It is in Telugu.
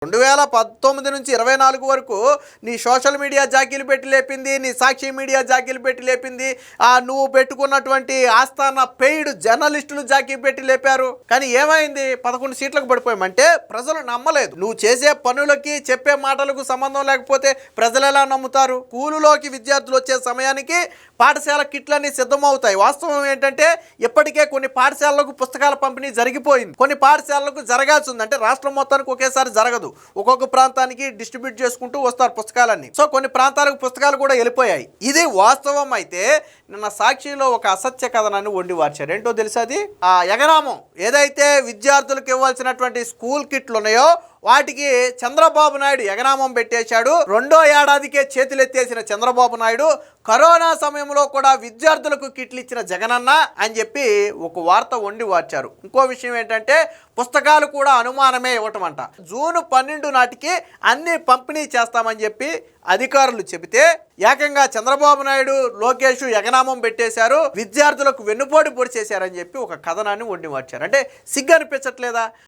2019 నుంచి 24 వరకు నీ సోషల్ మీడియా జాకీలు పెట్టి లేపింది, నీ సాక్షి మీడియా జాకీలు పెట్టి లేపింది, నువ్వు పెట్టుకున్నటువంటి ఆస్థాన పెయిడ్ జర్నలిస్టులు జాకీ పెట్టి లేపారు. కానీ ఏమైంది? 11 సీట్లకు పడిపోయామంటే ప్రజలు నమ్మలేదు. నువ్వు చేసే పనులకి చెప్పే మాటలకు సంబంధం లేకపోతే ప్రజలు ఎలా నమ్ముతారు? స్కూలులోకి విద్యార్థులు వచ్చే సమయానికి పాఠశాల కిట్లన్నీ సిద్ధమవుతాయి. వాస్తవం ఏంటంటే ఇప్పటికే కొన్ని పాఠశాలలకు పుస్తకాల పంపిణీ జరిగిపోయింది, కొన్ని పాఠశాలలకు జరగాల్సి ఉంది. అంటే రాష్ట్రం మొత్తానికి ఒకేసారి జరగదు, ఒక్కొక్క ప్రాంతానికి డిస్ట్రిబ్యూట్ చేసుకుంటూ వస్తారు పుస్తకాలన్నీ. సో కొన్ని ప్రాంతాలకు పుస్తకాలు కూడా వెళ్ళిపోయాయి. ఇది వాస్తవం అయితే నిన్న సాక్షిలో ఒక అసత్య కథనాన్ని వండి వార్చారు. ఏంటో తెలుసా? అది ఎగరామం ఏదైతే విద్యార్థులకు ఇవ్వాల్సినటువంటి స్కూల్ కిట్లు ఉన్నాయో వాటికి చంద్రబాబు నాయుడు ఎగనామం పెట్టేశాడు. 2వ ఏడాదికే చేతులెత్తేసిన చంద్రబాబు నాయుడు కరోనా సమయంలో కూడా విద్యార్థులకు కిట్లు ఇచ్చిన జగనన్న అని చెప్పి ఒక వార్త వండి వార్చారు. ఇంకో విషయం ఏంటంటే పుస్తకాలు కూడా అనుమానమే ఇవ్వటం అంట. జూన్ 12 నాటికి అన్ని పంపిణీ చేస్తామని చెప్పి అధికారులు చెబితే ఏకంగా చంద్రబాబు నాయుడు లోకేష్ ఎగనామం పెట్టేశారు, విద్యార్థులకు వెన్నుపోటు పొడిచేశారని చెప్పి ఒక కథనాన్ని వండి మార్చారు. అంటే సిగ్గు అనిపించట్లేదా?